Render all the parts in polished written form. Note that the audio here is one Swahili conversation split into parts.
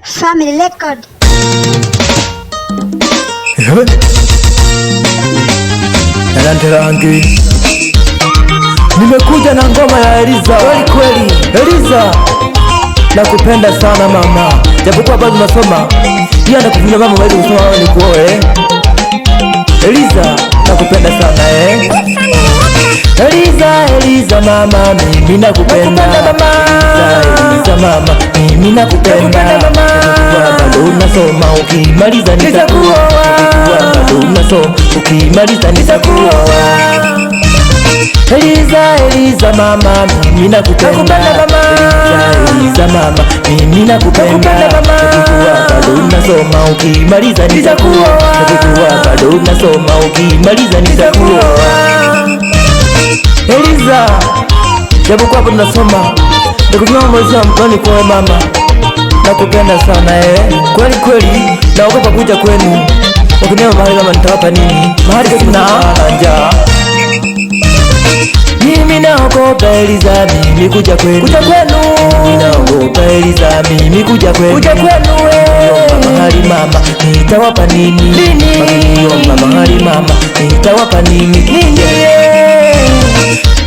Family Record. Talanta rangi. Nimekuja na ngoma ya Eliza. Kweli Eliza, nakupenda sana mama, japokuwa bado nasoma, pia nakupenda mama, wewe usoma wewe ni kuoe. Eliza, nakupenda sana Eliza mama, mimi nakupenda Eliza mama, mimi nakupenda bado unasoma, ukimaliza nitakuoa. Bado unasoma, ukimaliza nitakuoa. Eliza mama, mimi nakupenda Eliza mama, mimi nakupenda bado unasoma, ukimaliza nitakuoa. Bado unasoma, ukimaliza nitakuoa. Eliza, japokuwa bado nasoma, nakupenda mwanzo kwa mama, nakupenda sana kweli, naogopa kuja kwenu. Ukinema mahali kama nitawapa nini? Mahali kuna njaa. Mimi naogopa Eliza, mimi kuja kwenu. Mimi naogopa Eliza, mimi kuja kwenu. Mahali mama, nitawapa nini? Mahali mama, nitawapa nini?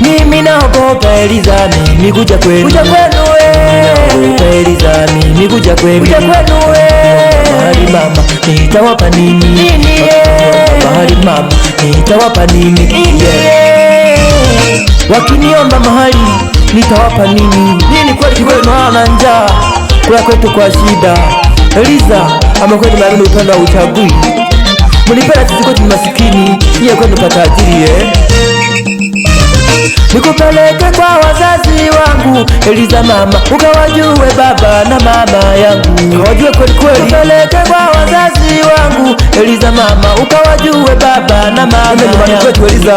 Mimi naogopa Eliza, mimi kuja kwenu. Naogopa Eliza, mimi kuja kwenu. Mahali mama, nitawapa nini? Mahali mama, nitawapa nini? Wakiniomba mahali nitawapa nini? Nini kweli maana njaa kula kwetu kwa shida. Eliza, ama kweli maana upendo wa uchagui. Mlipenda sisi kwetu masikini, yeye kwenu patajiri Nikupeleke kwa wazazi wangu Eliza mama, ukawajue baba na mama yangu. Ukawajue kweli. Nikupeleke kwa wazazi wangu Eliza mama, ukawajue baba na mama yangu. Eliza,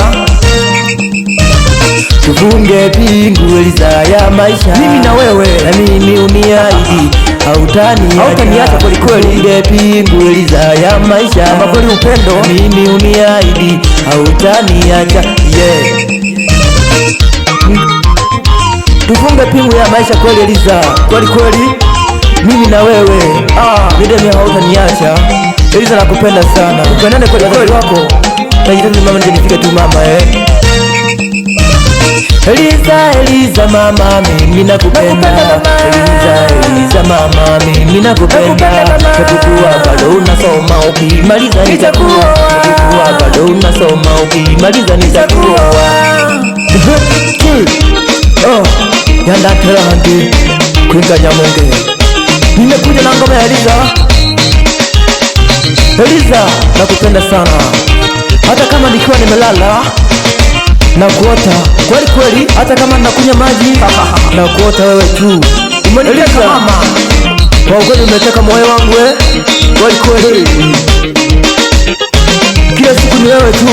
tufunge pingu Eliza ya maisha, mimi na wewe, na mimi uniahidi hautaniacha kweli. Tufunge pingu Eliza ya maisha, kama kweli upendo, na mimi uniahidi hautaniacha. Tufunge pingu ya maisha kweli Eliza, kweli, mimi na wewe, midemi hautaniacha. Eliza, nakupenda sana, tupendane kweli wako. Najitahidi mama, nifike tu mama Eliza mama, mimi nakupenda Eliza mama, mimi nakupenda. Japokuwa bado unasoma, ukimaliza nitakuoa. Bado unasoma, ukimaliza nitakuoa. Talanta rangi kwinga Nyamonge. Nimekuja na ngoma ya Eliza, nakupenda sana, hata kama nikiwa nimelala na kuota kweli, hata kama nakunywa maji na kuota wewe tu. Umeniteka mama, kwa kweli umeteka moyo wangu kweli, kila siku ni wewe tu.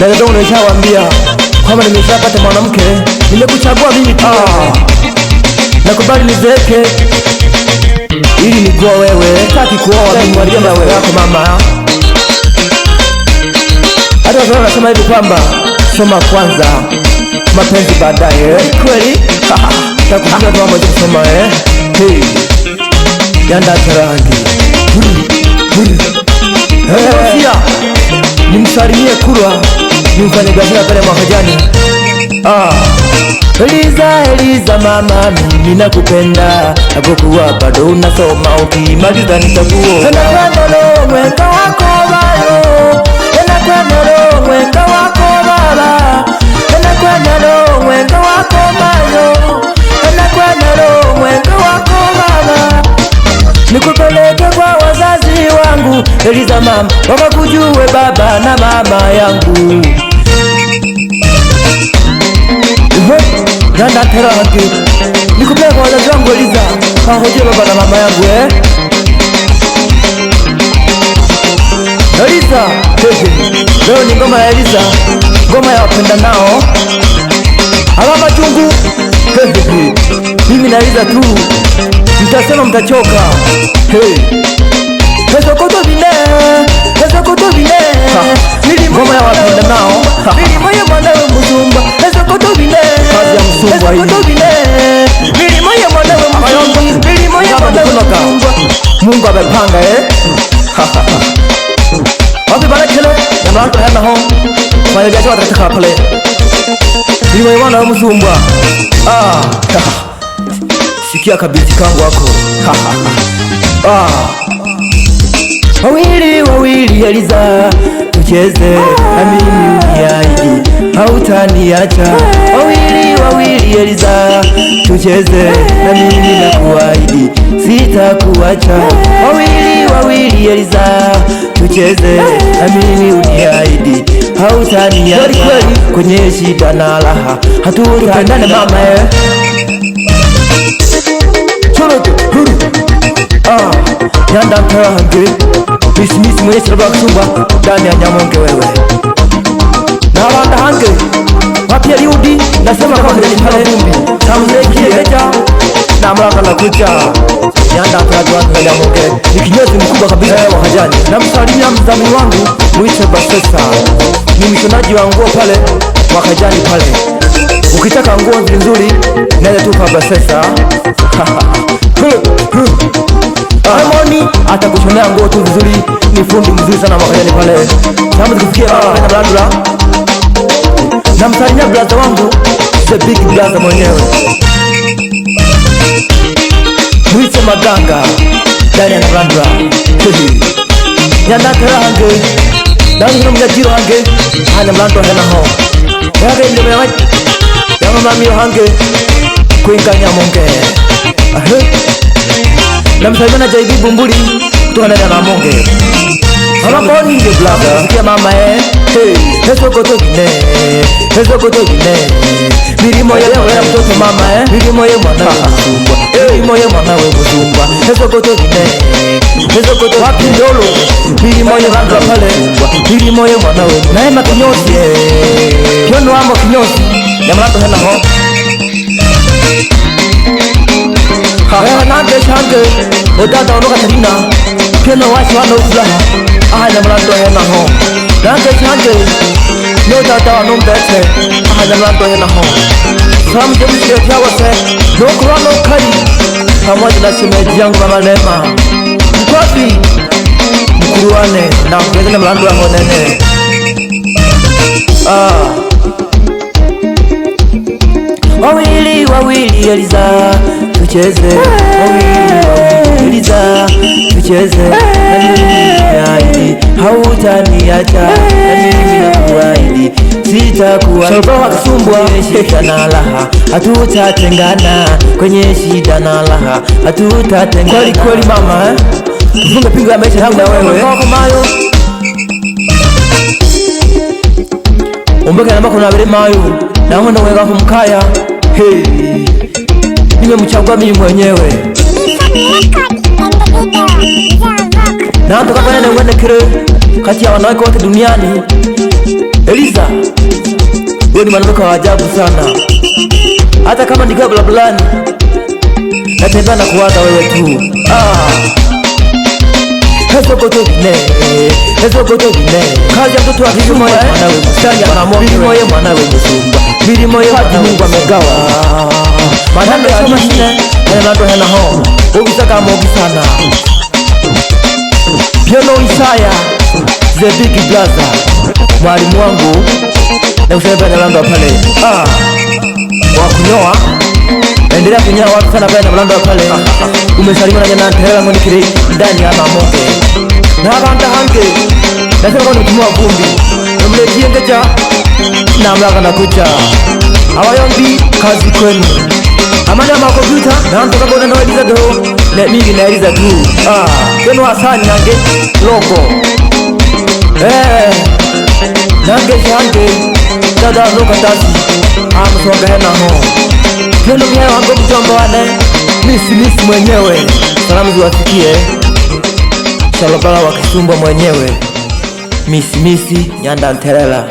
Na ndio nimeshawaambia kama nimeshapata mwanamke, nimekuchagua mimi tu. Nakubali nizeeke ili nikuoe wewe, sitaki kuoa mimi na wewe yako mama. Hata wazao nasema hivi kwamba soma kwanza, mapenzi baadaye. Kweli? Takufanya tu mama kusoma Talanta rangi. Nimsalimie Kurwa, nimfanye biashara pale Mwakajani. Eliza mama, mimi nakupenda, japokuwa bado unasoma, ukimaliza nitakuoa. Mweka wako bayo, mweka wako baba, mweka wako bayo, mweka wako baba. Nikupeleke kwa wazazi wangu Eliza mama, wakakujue baba na mama yangu. Talanta rangi. Nikupeleke kwa wazazi wangu Eliza, wakakujue baba na mama yangu Eliza, leo ni ngoma ya Eliza, ngoma ya wapenda nao alama chungu. Mimi na Eliza tu, mtasema mtachoka. Ezokoto bine ngoma ya wapenda nao. Milimo ya mwanawe Msumba, ezokoto bine kazi ya Msumba hii. Milimo ya mwanawe Msumba, panga wapi bana kile ya mlango hana ho fanya biashara katika pale ni wana msumbwa sikia kabisa kangu wako wawili Eliza tucheze na mimi uniahidi hautaniacha. Wawili Eliza tucheze na mimi nakuahidi sitakuacha. Wawili Eliza tucheze na mimi uniahidi hautaniacha. Kwenye shida na raha hatutupendane mama Nyanda Ntahange Misi mwenye chiraba kusumba ndani ya Nyamonge wewe na wanda hange wapi ya liudi nasema kwa ndani pale vumbi tamzeki eja na mlaka na kucha Nyanda Ntahange Nyamonge ni kinyezi mkubwa kabisa ya wakajani na msalimia mzami wangu Mwite Basesa ni mishonaji wa nguo pale wakajani pale ukitaka nguo nzuri nenda tu kwa Basesa Harmony atakushonea nguo tu vizuri, ni fundi mzuri sana wakajani pale. Kama tukifikia na blandula na msalimia brother wangu the big brother mwenyewe Mwite Maganga ndani ya blandula Nyanda Ntahange ndani ya mjajiro hange hana blandula hena ho yake ndio mwana ya mama mio hange kuinga Nyamonge na msalimia na JB Bumbuli kutoka ndani ya Nyamonge Mama nje blaza sikia mama Hezo koto gine Milimo ye mtoto mama Milimo ye mwana we msumbwa Milimo ye mwana we msumbwa Hezo koto gine wapi yolo Milimo ye randra pale Milimo ye mwana we naema kinyosi Kiono wamo kinyosi ya mlato hena ho Nande shange Odada onoka tarina Keno washi wana ufulaha Ahana mlando hena ho Nande shange No dada wana mbete Ahana mlando hena ho Salamu jemushi ya tiawase No kuwa no kari Pamoja na shimeji yangu mama Lema Mkwafi Mkuruwane Na mkweze na mlando wangu nene Wawili Eliza tucheze Wawili Eliza tucheze na mimi nakuahidi hautaniacha na mimi nakuahidi sitakuacha Shalbawa kusumbwa shida na raha hatutatengana kwenye shida na raha hatutatengana kweli mama tufunge pingo ya maisha yangu na wewe Umbeke na mbako na vile mayo na mwenda mwega kumkaya nimemchagua mimi mwenyewe na hata kama nene mwende kire kati ya wanawake wote duniani Eliza wewe ni mwanamke wa ajabu sana hata kama nikiwa blablani natembea na kuwaza wewe tu Hezo koto gine kazi ya mtoto wa kilimo ya mwanawe msanya milimo ya mwanawe msumba milimo ya Mungu amegawa manando ya mashine manando hena ho ubisaka mogi sana Piano Isaya the big brother mwalimu wangu na ushaenda na mlando pale wa kunyoa endelea kunyoa watu sana pale na mlando pale umesalima na Nyanda Ntahange ngoni kile ndani ya Nyamonge na banda hange nasema kwa mtumwa vumbi mletie ngeja na mlaka na kucha awayombi kazi kwenu amani ya makompyuta na ntoka bona na Eliza do na mimi na Eliza tu kenu Hasani nange logo nange shange dada loka tasi amsonga hena ho kenu mwenyewe wangu mjomba wane misi mwenyewe salamu ziwasikie Shalabala wa Kisumbwa mwenyewe Misi Nyanda Ntahange